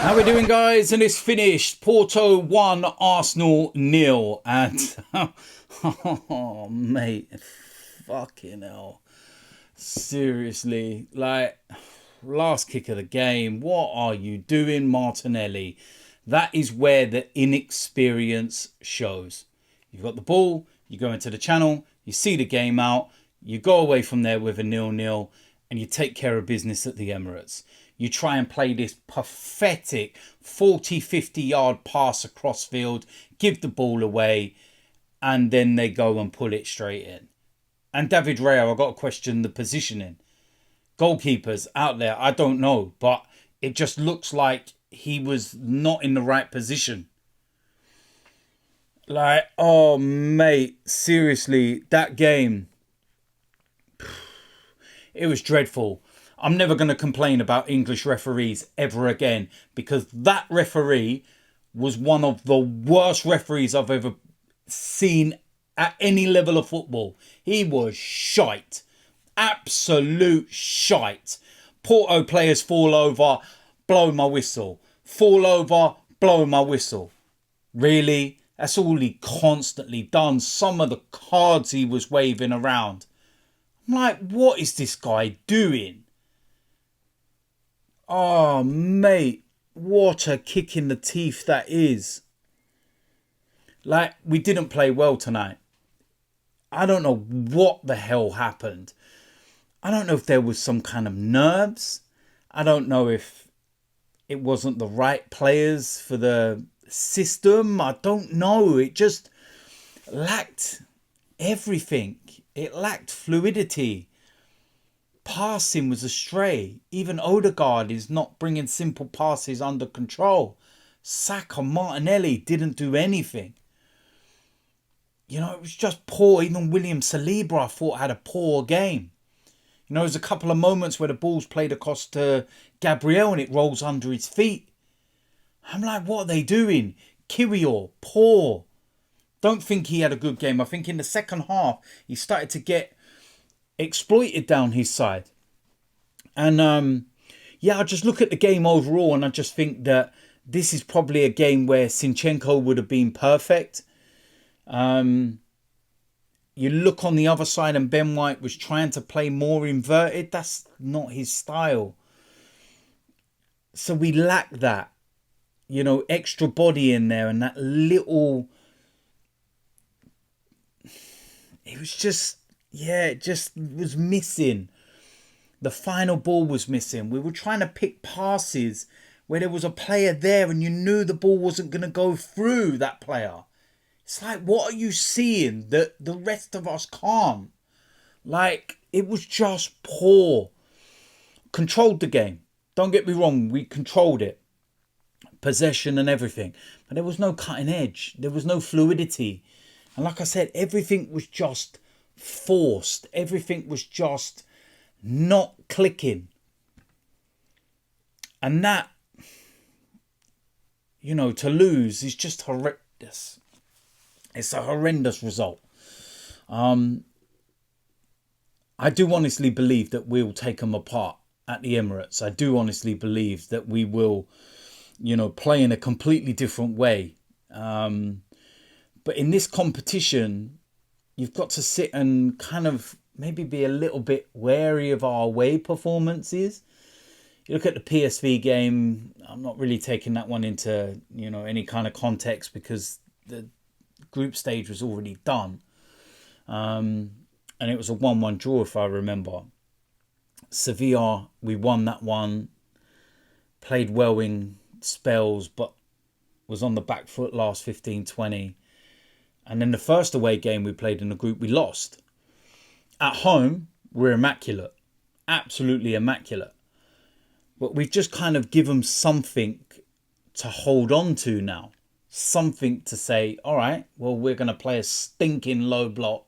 How we doing, guys? And it's finished. Porto 1, Arsenal 0. And oh mate, fucking hell, seriously, like, last kick of the game. What are you doing, Martinelli? That is where the inexperience shows. You've got the ball, you go into the channel, you see the game out, you go away from there with a 0-0, and you take care of business at the Emirates. You try and play this pathetic 40, 50 yard pass across field, give the ball away, and then they go and pull it straight in. And David Raya, I've got to question the positioning. Goalkeepers out there, I don't know, but it just looks like he was not in the right position. Like, oh mate, seriously, that game, it was dreadful. I'm never going to complain about English referees ever again, because that referee was one of the worst referees I've ever seen at any level of football. He was shite. Absolute shite. Porto players fall over, blow my whistle. Fall over, blow my whistle. Really? That's all he constantly done. Some of the cards he was waving around. I'm like, what is this guy doing? Oh, mate, what a kick in the teeth that is. Like, we didn't play well tonight. I don't know what the hell happened. I don't know if there was some kind of nerves. I don't know if it wasn't the right players for the system. I don't know. It just lacked everything. It lacked fluidity. Passing was astray. Even Odegaard is not bringing simple passes under control. Saka, Martinelli didn't do anything. You know, it was just poor. Even William Saliba, I thought, had a poor game. You know, there's a couple of moments where the ball's played across to Gabriel and it rolls under his feet. I'm like, what are they doing? Kiwior, poor. Don't think he had a good game. I think in the second half, he started to get exploited down his side. And I just look at the game overall and I just think that this is probably a game where Zinchenko would have been perfect. You look on the other side and Ben White was trying to play more inverted. That's not his style. So we lack that, you know, extra body in there, and that little, it was just, it just was missing. The final ball was missing. We were trying to pick passes where there was a player there and you knew the ball wasn't going to go through that player. It's like, what are you seeing that the rest of us can't? Like, it was just poor. Controlled the game. Don't get me wrong, we controlled it. Possession and everything. But there was no cutting edge. There was no fluidity. And like I said, everything was just forced. Everything was just not clicking. And that, you know, to lose is just horrendous. It's a horrendous result. I do honestly believe that we'll take them apart at the Emirates. I do honestly believe that we will, you know, play in a completely different way. But in this competition, you've got to sit and kind of maybe be a little bit wary of our away performances. You look at the PSV game, I'm not really taking that one into, you know, any kind of context because the group stage was already done. And it was a 1-1 draw, if I remember. Sevilla, we won that one. Played well in spells, but was on the back foot last 15-20. And then the first away game we played in the group, we lost. At home, we're immaculate. Absolutely immaculate. But we've just kind of given something to hold on to now. Something to say, all right, well, we're going to play a stinking low block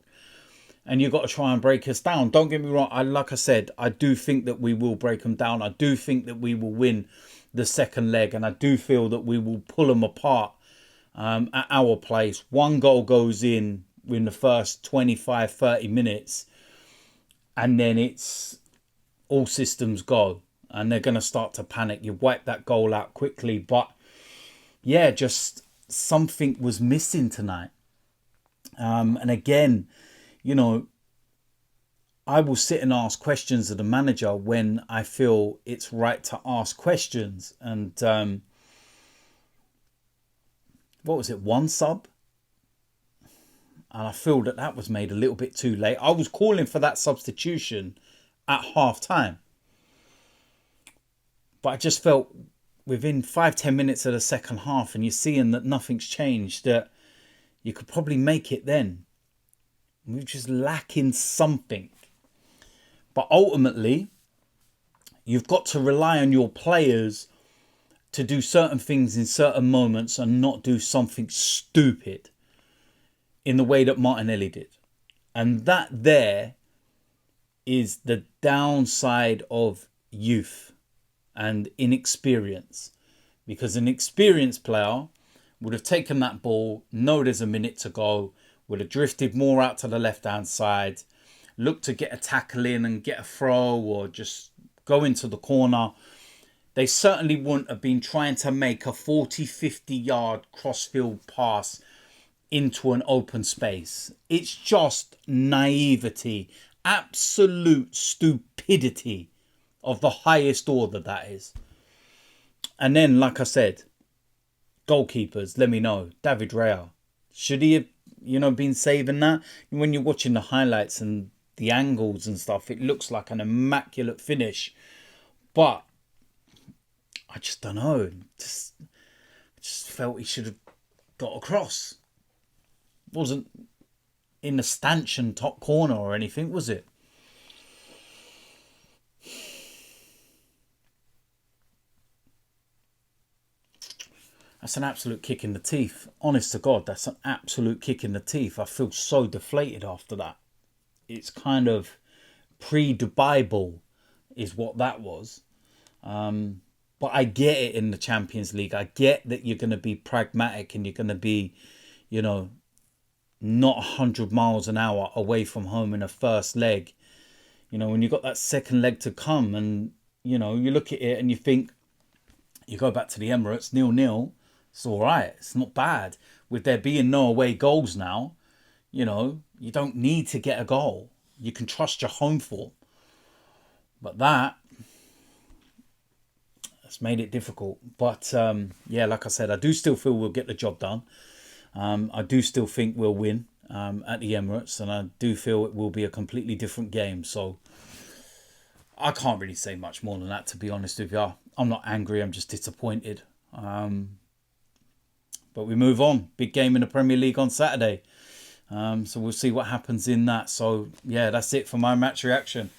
and you've got to try and break us down. Don't get me wrong. Like I said, I do think that we will break them down. I do think that we will win the second leg, and I do feel that we will pull them apart at our place. One goal goes in the first 25, 30 minutes, and then it's all systems go. and they're going to start to panic. You wipe that goal out quickly. But yeah, just something was missing tonight. And again, you know, I will sit and ask questions of the manager when I feel it's right to ask questions. And what was it, one sub? And I feel that that was made a little bit too late. I was calling for that substitution at half time. But I just felt within 5-10 minutes of the second half, and you're seeing that nothing's changed, that you could probably make it then. We're just lacking something. But ultimately, you've got to rely on your players to do certain things in certain moments and not do something stupid in the way that Martinelli did. And that there is the downside of youth and inexperience. Because an experienced player would have taken that ball, know there's a minute to go, would have drifted more out to the left-hand side, looked to get a tackle in and get a throw or just go into the corner. They certainly wouldn't have been trying to make a 40-50 yard crossfield pass into an open space. It's just naivety, absolute stupidity of the highest order, that is. And then, like I said, goalkeepers, let me know. David Raya, should he have, been saving that? When you're watching the highlights and the angles and stuff, it looks like an immaculate finish. But I just don't know. I just felt he should have got across. Wasn't in the stanchion top corner or anything, was it? That's an absolute kick in the teeth. Honest to God, that's an absolute kick in the teeth. I feel so deflated after that. It's kind of pre-Dubai ball is what that was. But I get it in the Champions League. I get that you're going to be pragmatic and you're going to be, not 100 miles an hour away from home in the first leg. When you've got that second leg to come and, you look at it and you think, you go back to the Emirates, 0-0. It's all right. It's not bad. With there being no away goals now, you don't need to get a goal. You can trust your home form. But that's made it difficult. But like I said, I do still feel we'll get the job done. I do still think we'll win at the Emirates, and I do feel it will be a completely different game. So I can't really say much more than that, to be honest with you. I'm not angry. I'm just disappointed. But we move on. Big game in the Premier League on Saturday. So we'll see what happens in that. So, yeah, that's it for my match reaction.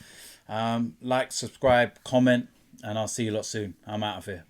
Like, subscribe, comment, and I'll see you lot soon. I'm out of here.